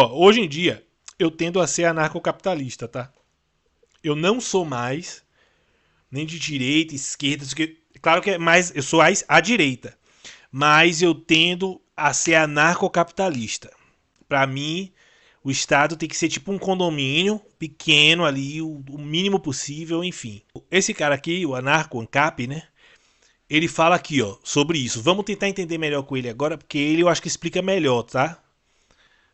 Ó, hoje em dia, eu tendo a ser anarcocapitalista, tá? Eu não sou mais nem de direita, esquerda, claro que é mais, eu sou à direita, mas eu tendo a ser anarcocapitalista. Para mim, o Estado tem que ser tipo um condomínio pequeno ali, o mínimo possível, enfim. Esse cara aqui, o Anarco Ancap, né? Ele fala aqui, ó, sobre isso. Vamos tentar entender melhor com ele agora, porque ele eu acho que explica melhor, tá?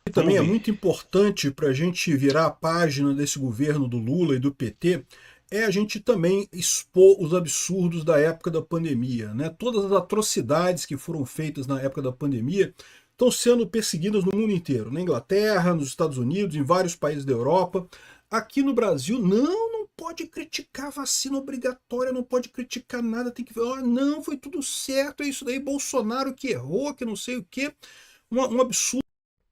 E Vamos também é ver. muito importante para a gente virar a página desse governo do Lula e do PT, é a gente também expor os absurdos da época da pandemia. Né? Todas as atrocidades que foram feitas na época da pandemia estão sendo perseguidas no mundo inteiro. Na Inglaterra, nos Estados Unidos, em vários países da Europa. Aqui no Brasil, não pode criticar vacina obrigatória, não pode criticar nada, tem que ver, oh, não, foi tudo certo, é isso daí, Bolsonaro que errou, que não sei o quê. Um absurdo.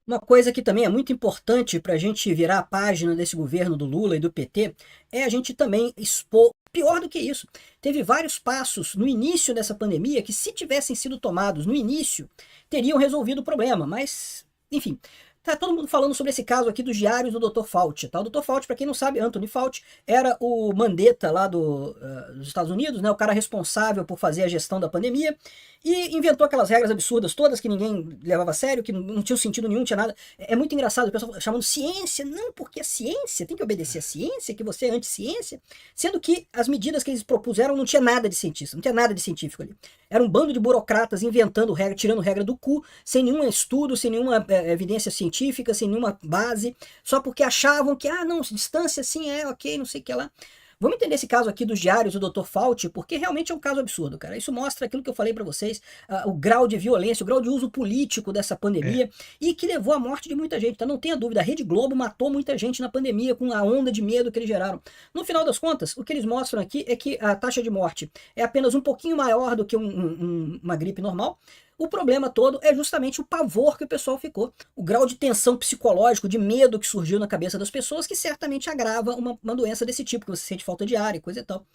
Uma coisa que também é muito importante para a gente virar a página desse governo do Lula e do PT é a gente também expor. Pior do que isso, teve vários passos no início dessa pandemia que, se tivessem sido tomados no início, teriam resolvido o problema. Mas, enfim, tá todo mundo falando sobre esse caso aqui dos diários do Dr. Fauci. Tá? O Dr. Fauci, para quem não sabe, Anthony Fauci era o Mandetta lá dos Estados Unidos, né? O cara responsável por fazer a gestão da pandemia. E inventou aquelas regras absurdas todas que ninguém levava a sério, que não tinham sentido nenhum, tinha nada. É muito engraçado o pessoal chamando ciência. Não, porque a ciência tem que obedecer à ciência, que você é anti-ciência. Sendo que as medidas que eles propuseram não tinha nada de cientista, não tinha nada de científico ali. Era um bando de burocratas inventando regra, tirando regra do cu, sem nenhum estudo, sem nenhuma evidência científica, sem nenhuma base, só porque achavam que, não, distância sim é ok, não sei o que lá. Vamos entender esse caso aqui dos diários do Dr. Fauci, porque realmente é um caso absurdo, cara. Isso mostra aquilo que eu falei para vocês, o grau de violência, o grau de uso político dessa É. pandemia e que levou à morte de muita gente, tá? Não tenha dúvida, a Rede Globo matou muita gente na pandemia com a onda de medo que eles geraram. No final das contas, o que eles mostram aqui é que a taxa de morte é apenas um pouquinho maior do que uma gripe normal. O problema todo é justamente o pavor que o pessoal ficou, o grau de tensão psicológico, de medo que surgiu na cabeça das pessoas, que certamente agrava uma doença desse tipo, que você sente falta de ar e coisa e tal.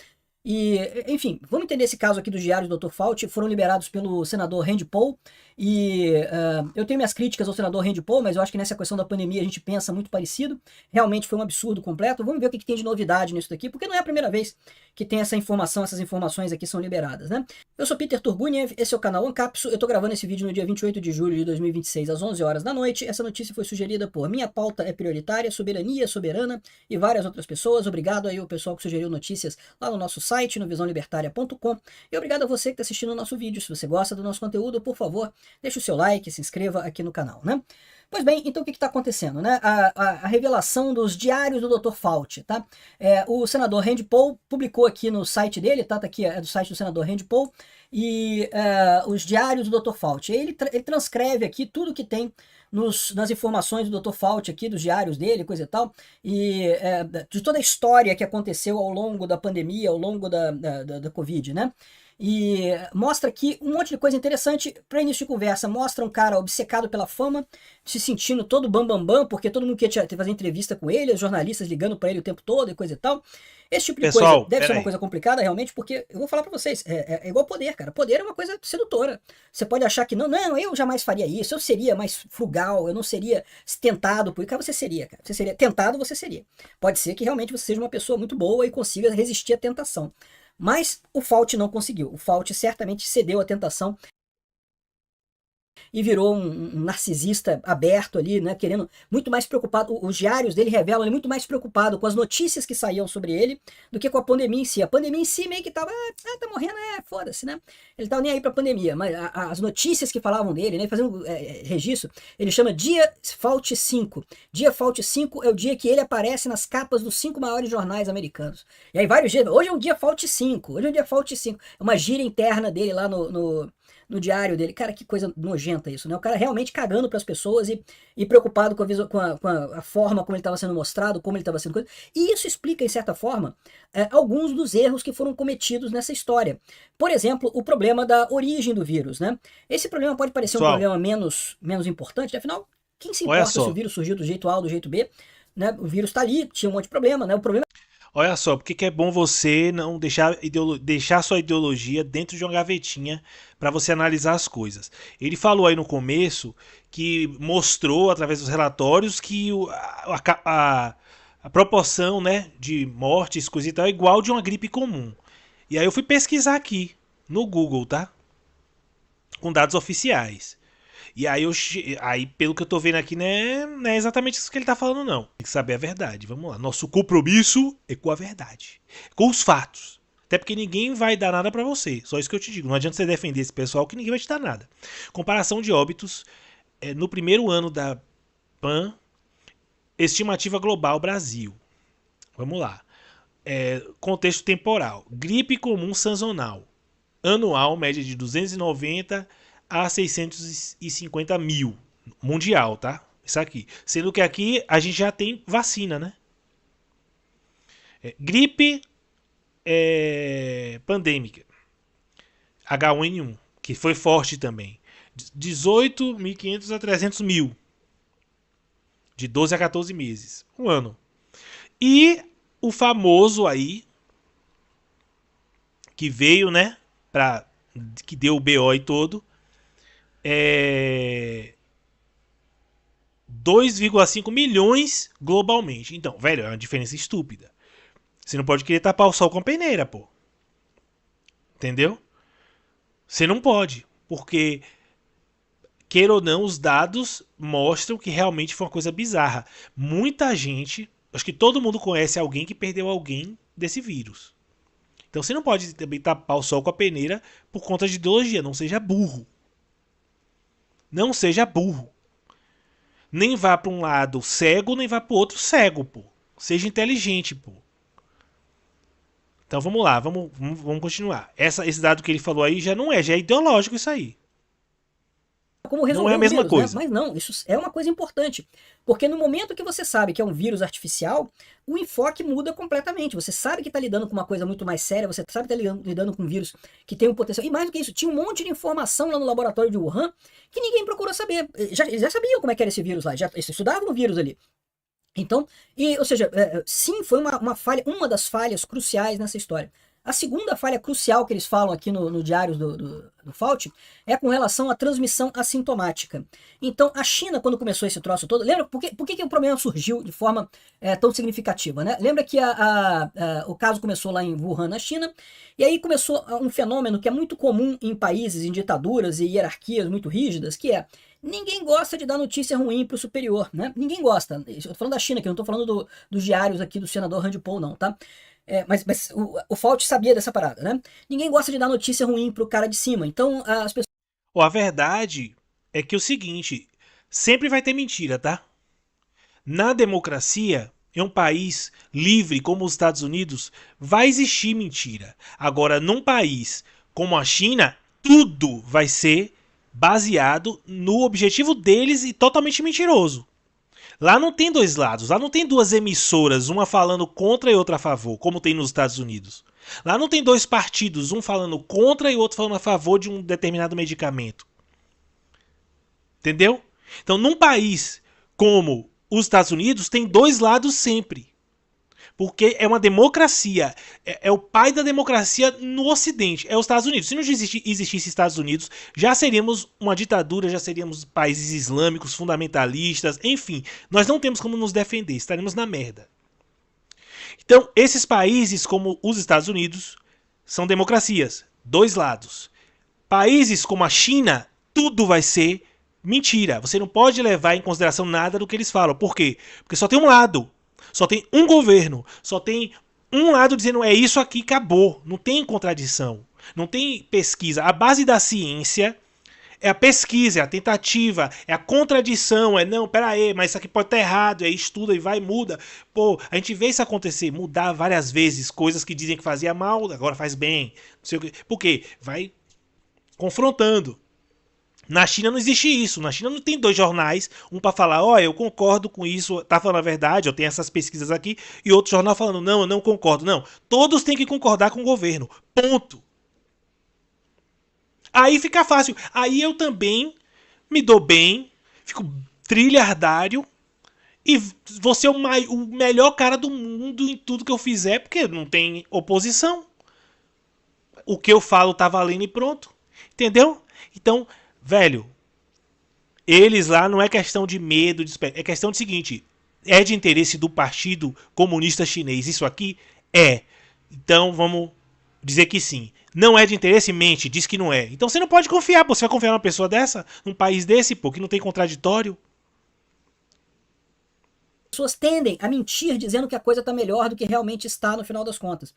E, enfim, vamos entender esse caso aqui dos diários do Dr. Fauci, foram liberados pelo senador Rand Paul, e eu tenho minhas críticas ao senador Rand Paul, mas eu acho que nessa questão da pandemia a gente pensa muito parecido, realmente foi um absurdo completo. Vamos ver o que tem de novidade nisso daqui, porque não é a primeira vez que tem essa informação, essas informações aqui são liberadas, né? Eu sou Peter Turguniev, esse é o canal Ancapsu, eu tô gravando esse vídeo no dia 28 de julho de 2026, às 11 horas da noite. Essa notícia foi sugerida por Minha Pauta é Prioritária, Soberania Soberana e várias outras pessoas. Obrigado aí ao pessoal que sugeriu notícias lá no nosso site, no visãolibertaria.com, e obrigado a você que está assistindo o nosso vídeo. Se você gosta do nosso conteúdo, por favor, deixe o seu like, se inscreva aqui no canal, né? Pois bem, então o que está acontecendo, né? A revelação dos diários do Dr. Fauci, tá? O senador Rand Paul publicou aqui no site dele, tá? Tá aqui, é do site do senador Rand Paul, e os diários do Dr. Fauci. Ele transcreve aqui tudo que tem nas informações do Dr. Fauci aqui, dos diários dele, coisa e tal, e de toda a história que aconteceu ao longo da pandemia, ao longo da Covid, né? E mostra aqui um monte de coisa interessante para início de conversa. Mostra um cara obcecado pela fama, se sentindo todo bambambam, bam, bam, porque todo mundo queria fazer entrevista com ele, os jornalistas ligando para ele o tempo todo e coisa e tal. Esse tipo de coisa Pessoal, deve ser pera uma aí. coja complicada realmente, porque eu vou falar para vocês, é igual poder, cara. Poder é uma coisa sedutora. Você pode achar que não, eu jamais faria isso, eu seria mais frugal, eu não seria tentado por isso. Cara, você seria, cara. Você seria tentado, você seria. Pode ser que realmente você seja uma pessoa muito boa e consiga resistir à tentação. Mas o Fauci não conseguiu. O Fauci certamente cedeu à tentação e virou um narcisista aberto ali, né, querendo, muito mais preocupado, os diários dele revelam ele muito mais preocupado com as notícias que saíam sobre ele do que com a pandemia em si. A pandemia em si meio que tava, tá morrendo, foda-se, né? Ele tava nem aí pra pandemia, mas as notícias que falavam dele, né, fazendo registro, ele chama Dia Fauci 5. Dia Fauci 5 é o dia que ele aparece nas capas dos 5 maiores jornais americanos. E aí vários dias, hoje é um dia Fauci 5, hoje é um dia Fauci 5. É uma gíria interna dele lá no diário dele. Cara, que coisa nojenta isso, né? O cara realmente cagando para as pessoas e preocupado com a forma como ele estava sendo mostrado, como ele estava sendo... E isso explica, em certa forma, alguns dos erros que foram cometidos nessa história. Por exemplo, o problema da origem do vírus, né? Esse problema pode parecer um Pessoal, problema menos importante, afinal, quem se olha importa se o só. vírus surgiu do jeito A ou do jeito B? Né? O vírus está ali, tinha um monte de problema, né? O problema Olha só, porque que é bom você não deixar sua ideologia dentro de uma gavetinha para você analisar as coisas. Ele falou aí no começo que mostrou, através dos relatórios, que a proporção, né, de mortes, coisa e tal, é igual de uma gripe comum. E aí eu fui pesquisar aqui, no Google, tá? Com dados oficiais. E aí, aí, pelo que eu tô vendo aqui, né, não é exatamente isso que ele tá falando, não. Tem que saber a verdade. Vamos lá. Nosso compromisso é com a verdade. Com os fatos. Até porque ninguém vai dar nada pra você. Só isso que eu te digo. Não adianta você defender esse pessoal que ninguém vai te dar nada. Comparação de óbitos. No primeiro ano da PAN, estimativa global Brasil. Vamos lá. Contexto temporal. Gripe comum sazonal. Anual, média de 290 a 650 mil. Mundial, tá? Isso aqui. Sendo que aqui a gente já tem vacina, né? Gripe pandêmica. H1N1, que foi forte também. 18.500 a 300 mil. De 12 a 14 meses. Um ano. E o famoso aí, que veio, né? Que deu o BO e todo. 2,5 milhões globalmente. Então, velho, é uma diferença estúpida. Você não pode querer tapar o sol com a peneira, pô. Entendeu? Você não pode. Porque, queira ou não, os dados mostram que realmente foi uma coisa bizarra. Muita gente, acho que todo mundo conhece alguém que perdeu alguém desse vírus. Então você não pode também tapar o sol com a peneira por conta de ideologia. Não seja burro. Não seja burro. Nem vá para um lado cego, nem vá para o outro cego, pô. Seja inteligente, pô. Então vamos lá, vamos continuar. Esse dado que ele falou aí já não é, já é ideológico isso aí. Como Não resolver é a o mesma vírus, coisa. né? Mas não, isso é uma coisa importante. Porque no momento que você sabe que é um vírus artificial, o enfoque muda completamente. Você sabe que está lidando com uma coisa muito mais séria, você sabe que está lidando com um vírus que tem um potencial. E mais do que isso, tinha um monte de informação lá no laboratório de Wuhan que ninguém procurou saber. Eles já sabiam como é que era esse vírus lá, já estudavam o vírus ali. Então, ou seja, sim, foi uma falha, uma das falhas cruciais nessa história. A segunda falha crucial que eles falam aqui no diário do Fauci é com relação à transmissão assintomática. Então, a China, quando começou esse troço todo, lembra por que o problema surgiu de forma tão significativa, né? Lembra que o caso começou lá em Wuhan, na China, e aí começou um fenômeno que é muito comum em países, em ditaduras e hierarquias muito rígidas, que é: ninguém gosta de dar notícia ruim para o superior, né? Ninguém gosta. Eu tô falando da China aqui, não tô falando dos diários aqui do senador Rand Paul, não, tá? Mas o Fauci sabia dessa parada, né? Ninguém gosta de dar notícia ruim pro cara de cima. Então, as pessoas... A verdade é que é o seguinte, sempre vai ter mentira, tá? Na democracia, em um país livre como os Estados Unidos, vai existir mentira. Agora, num país como a China, tudo vai ser baseado no objetivo deles e totalmente mentiroso. Lá não tem dois lados, lá não tem duas emissoras, uma falando contra e outra a favor, como tem nos Estados Unidos. Lá não tem dois partidos, um falando contra e outro falando a favor de um determinado medicamento. Entendeu? Então, num país como os Estados Unidos, tem dois lados sempre. Porque é uma democracia. É o pai da democracia no Ocidente. É os Estados Unidos. Se não existisse Estados Unidos, já seríamos uma ditadura, já seríamos países islâmicos, fundamentalistas, enfim. Nós não temos como nos defender, estaremos na merda. Então, esses países como os Estados Unidos são democracias. Dois lados. Países como a China, tudo vai ser mentira. Você não pode levar em consideração nada do que eles falam. Por quê? Porque só tem um lado. Só tem um governo, só tem um lado dizendo é isso aqui, acabou. Não tem contradição, não tem pesquisa. A base da ciência é a pesquisa, é a tentativa, é a contradição, não, pera aí, mas isso aqui pode estar errado, aí estuda e vai e muda. Pô, a gente vê isso acontecer, mudar várias vezes, coisas que dizem que fazia mal, agora faz bem. Não sei o quê. Por quê? Vai confrontando. Na China não existe isso. Na China não tem dois jornais, um para falar, ó, eu concordo com isso, tá falando a verdade, eu tenho essas pesquisas aqui, e outro jornal falando, não, eu não concordo. Não, todos têm que concordar com o governo. Ponto. Aí fica fácil. Aí eu também me dou bem, fico trilhardário E vou ser o melhor cara do mundo em tudo que eu fizer, porque não tem oposição. O que eu falo tá valendo e pronto. Entendeu? Então, velho, eles lá não é questão de medo, é questão do seguinte: é de interesse do Partido Comunista Chinês isso aqui? É. Então vamos dizer que sim. Não é de interesse? Mente, diz que não é. Então você não pode confiar, pô. Você vai confiar numa pessoa dessa? Num país desse, pô, que não tem contraditório? Pessoas tendem a mentir dizendo que a coisa está melhor do que realmente está no final das contas.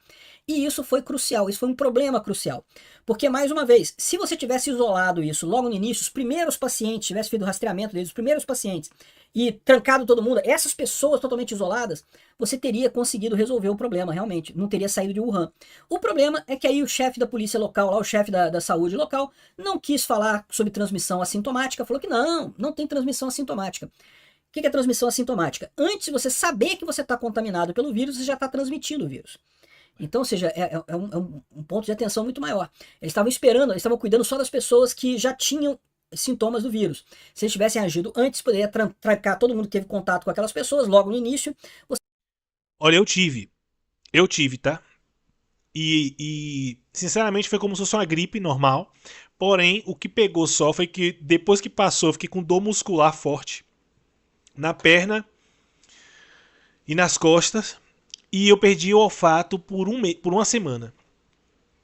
E isso foi crucial, isso foi um problema crucial. Porque, mais uma vez, se você tivesse isolado isso logo no início, os primeiros pacientes, tivesse feito o rastreamento deles, os primeiros pacientes, e trancado todo mundo, essas pessoas totalmente isoladas, você teria conseguido resolver o problema, realmente. Não teria saído de Wuhan. O problema é que aí o chefe da polícia local, lá, o chefe da saúde local, não quis falar sobre transmissão assintomática, falou que não tem transmissão assintomática. O que é transmissão assintomática? Antes de você saber que você está contaminado pelo vírus, você já está transmitindo o vírus. Então, ou seja, é um ponto de atenção muito maior. Eles estavam esperando, eles estavam cuidando só das pessoas que já tinham sintomas do vírus. Se eles tivessem agido antes, poderia trancar todo mundo que teve contato com aquelas pessoas logo no início. Olha, eu tive, tá? E sinceramente foi como se fosse uma gripe normal. Porém, o que pegou só foi que depois que passou, eu fiquei com dor muscular forte na perna e nas costas, e eu perdi o olfato por uma semana.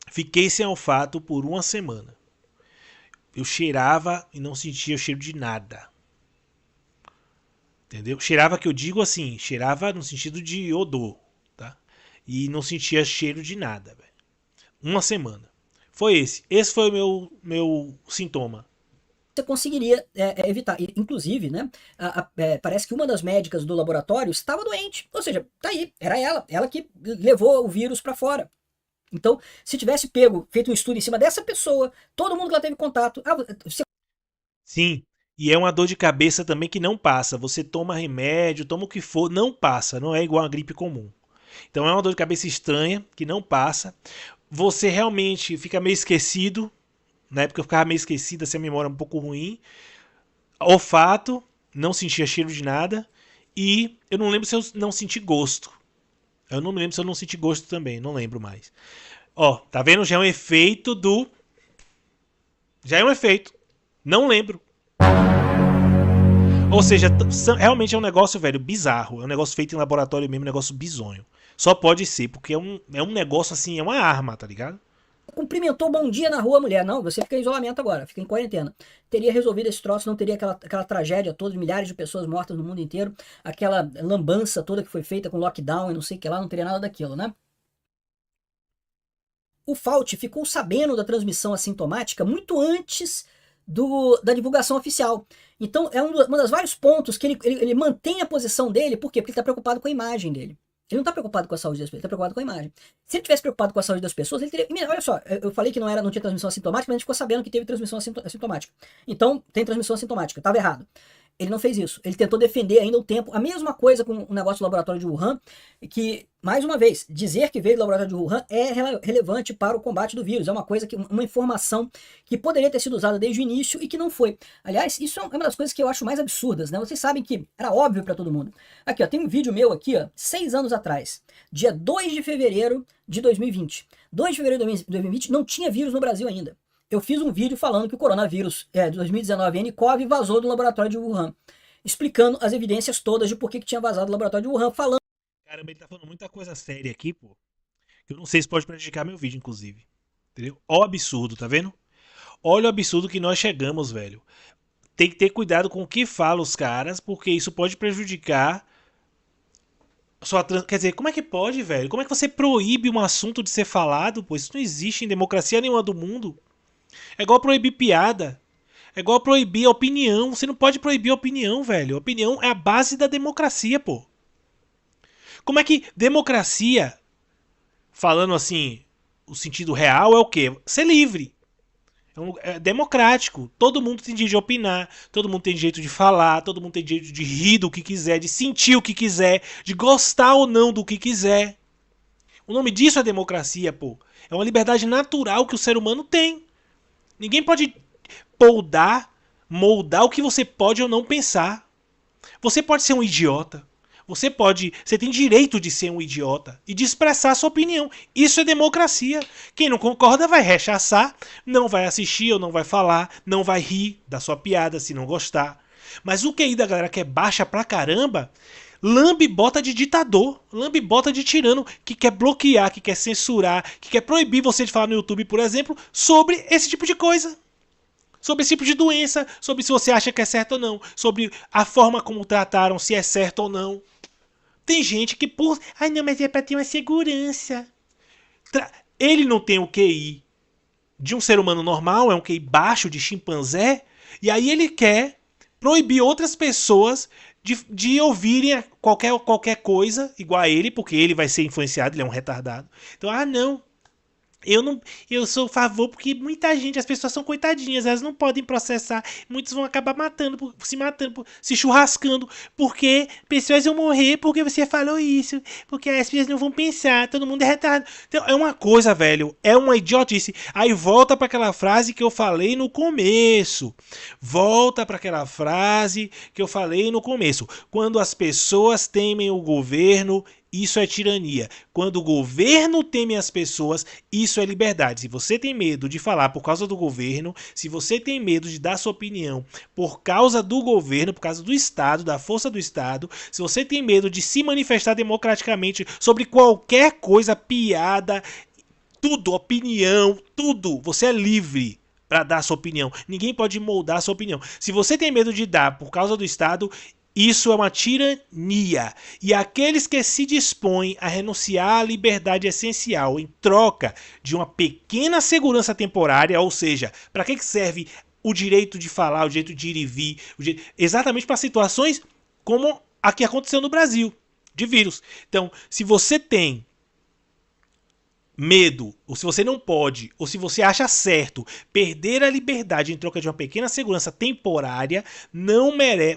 Fiquei sem olfato por uma semana. Eu cheirava e não sentia o cheiro de nada. Entendeu? Cheirava, que eu digo assim, cheirava no sentido de odor, tá? E não sentia cheiro de nada, velho. Uma semana. Foi esse. Esse foi o meu sintoma. Você conseguiria evitar. Inclusive, né, parece que uma das médicas do laboratório estava doente. Ou seja, tá aí, era ela que levou o vírus para fora. Então, se tivesse feito um estudo em cima dessa pessoa, todo mundo que ela teve contato. Sim, e é uma dor de cabeça também que não passa. Você toma remédio, toma o que for, não passa. Não é igual a gripe comum. Então é uma dor de cabeça estranha que não passa. Você realmente fica meio esquecido. Na época eu ficava meio esquecido, assim, a memória um pouco ruim. Olfato, não sentia cheiro de nada. E eu não lembro se eu não senti gosto. Eu não me lembro se eu não senti gosto também, não lembro mais. Ó, tá vendo? Já é um efeito do... Já é um efeito. Não lembro. Ou seja, realmente é um negócio, velho, bizarro. É um negócio feito em laboratório mesmo, um negócio bizonho. Só pode ser, porque é um negócio assim, é uma arma, tá ligado? Cumprimentou bom dia na rua, mulher. Não, você fica em isolamento agora, fica em quarentena. Teria resolvido esse troço, não teria aquela tragédia toda, milhares de pessoas mortas no mundo inteiro, aquela lambança toda que foi feita com lockdown e não sei o que lá, não teria nada daquilo, né? O Fauci ficou sabendo da transmissão assintomática muito antes da divulgação oficial. Então, é um dos vários pontos que ele mantém a posição dele, por quê? Porque ele está preocupado com a imagem dele. Ele não está preocupado com a saúde das pessoas, ele está preocupado com a imagem. Se ele tivesse preocupado com a saúde das pessoas, ele teria... Olha só, eu falei que não tinha transmissão assintomática, mas a gente ficou sabendo que teve transmissão assintomática. Então, tem transmissão assintomática, estava errado. Ele não fez isso. Ele tentou defender ainda o tempo. A mesma coisa com o negócio do laboratório de Wuhan, que, mais uma vez, dizer que veio do laboratório de Wuhan é relevante para o combate do vírus. É uma informação que poderia ter sido usada desde o início e que não foi. Aliás, isso é uma das coisas que eu acho mais absurdas, né? Vocês sabem que era óbvio para todo mundo. Aqui, ó, tem um vídeo meu aqui, ó, 6 anos atrás, dia 2 de fevereiro de 2020. 2 de fevereiro de 2020 não tinha vírus no Brasil ainda. Eu fiz um vídeo falando que o coronavírus de 2019 nCoV vazou do laboratório de Wuhan, explicando as evidências todas de por que tinha vazado do laboratório de Wuhan, falando... Caramba, ele tá falando muita coisa séria aqui, pô. Eu não sei se pode prejudicar meu vídeo, inclusive. Entendeu? Ó o absurdo, tá vendo? Olha o absurdo que nós chegamos, velho. Tem que ter cuidado com o que falam os caras, porque isso pode prejudicar... Quer dizer, como é que pode, velho? Como é que você proíbe um assunto de ser falado? Pô, isso não existe em democracia nenhuma do mundo. É igual proibir piada. É igual proibir opinião. Você não pode proibir opinião, velho. Opinião é a base da democracia, pô. Como é que democracia, falando assim, o sentido real é o quê? Ser livre. É democrático. Todo mundo tem direito de opinar. Todo mundo tem direito de falar. Todo mundo tem direito de rir do que quiser. De sentir o que quiser. De gostar ou não do que quiser. O nome disso é democracia, pô. É uma liberdade natural que o ser humano tem. Ninguém pode moldar o que você pode ou não pensar. Você pode ser um idiota. Você tem direito de ser um idiota e de expressar a sua opinião. Isso é democracia. Quem não concorda vai rechaçar, não vai assistir ou não vai falar, não vai rir da sua piada se não gostar. Mas o QI da galera que é baixa pra caramba, lambe bota de ditador, lambe bota de tirano, que quer bloquear, que quer censurar, que quer proibir você de falar no YouTube, por exemplo, sobre esse tipo de coisa. Sobre esse tipo de doença, sobre se você acha que é certo ou não, sobre a forma como trataram, se é certo ou não. Tem gente que, por... Ai, não, mas é pra ter uma segurança. Ele não tem o QI de um ser humano normal, é um QI baixo de chimpanzé, e aí ele quer proibir outras pessoas de ouvirem qualquer coisa igual a ele, porque ele vai ser influenciado, ele é um retardado. Então, não. Eu sou a favor porque muita gente, as pessoas são coitadinhas, elas não podem processar, muitos vão acabar se matando, se churrascando, porque pessoas vão morrer porque você falou isso, porque as pessoas não vão pensar, todo mundo é retardado. Então é uma coisa, velho, é uma idiotice. Aí volta para aquela frase que eu falei no começo. Quando as pessoas temem o governo, isso é tirania. Quando o governo teme as pessoas, isso é liberdade. Se você tem medo de falar por causa do governo, se você tem medo de dar sua opinião por causa do governo, por causa do Estado, da força do Estado, se você tem medo de se manifestar democraticamente sobre qualquer coisa, piada, tudo, opinião, tudo, você é livre para dar sua opinião. Ninguém pode moldar a sua opinião. Se você tem medo de dar por causa do Estado, isso é uma tirania. E aqueles que se dispõem a renunciar à liberdade essencial em troca de uma pequena segurança temporária, ou seja, para que serve o direito de falar, o direito de ir e vir, exatamente para situações como a que aconteceu no Brasil, de vírus. Então, se você tem medo, ou se você não pode, ou se você acha certo perder a liberdade em troca de uma pequena segurança temporária,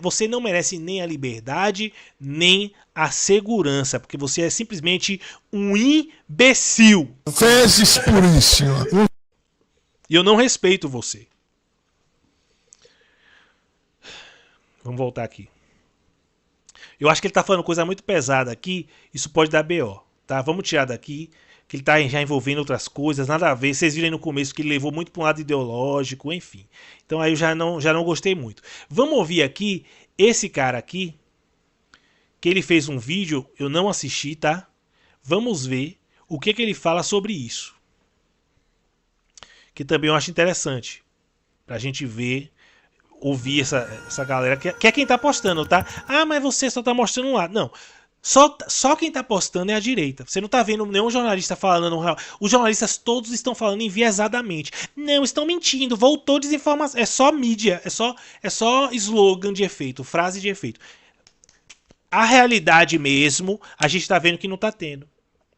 você não merece nem a liberdade, nem a segurança, porque você é simplesmente um imbecil. Fezes puríssima. E eu não respeito você. Vamos voltar aqui. Eu acho que ele tá falando coisa muito pesada aqui, isso pode dar BO, tá? Vamos tirar daqui. Que ele tá já envolvendo outras coisas, nada a ver. Vocês viram aí no começo que ele levou muito para um lado ideológico, enfim. Então aí eu já não gostei muito. Vamos ouvir aqui esse cara aqui, que ele fez um vídeo, eu não assisti, tá? Vamos ver o que ele fala sobre isso. Que também eu acho interessante. Pra gente ver, ouvir essa galera, que é quem tá postando, tá? Mas você só tá mostrando um lado. Não. Só quem tá postando é a direita. Você não tá vendo nenhum jornalista falando real. Os jornalistas todos estão falando enviesadamente. Não, estão mentindo. Voltou desinformação. É só mídia. É só slogan de efeito. Frase de efeito. A realidade mesmo, a gente tá vendo que não tá tendo.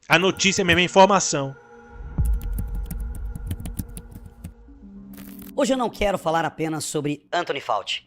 A notícia mesmo é informação. Hoje eu não quero falar apenas sobre Anthony Fauci.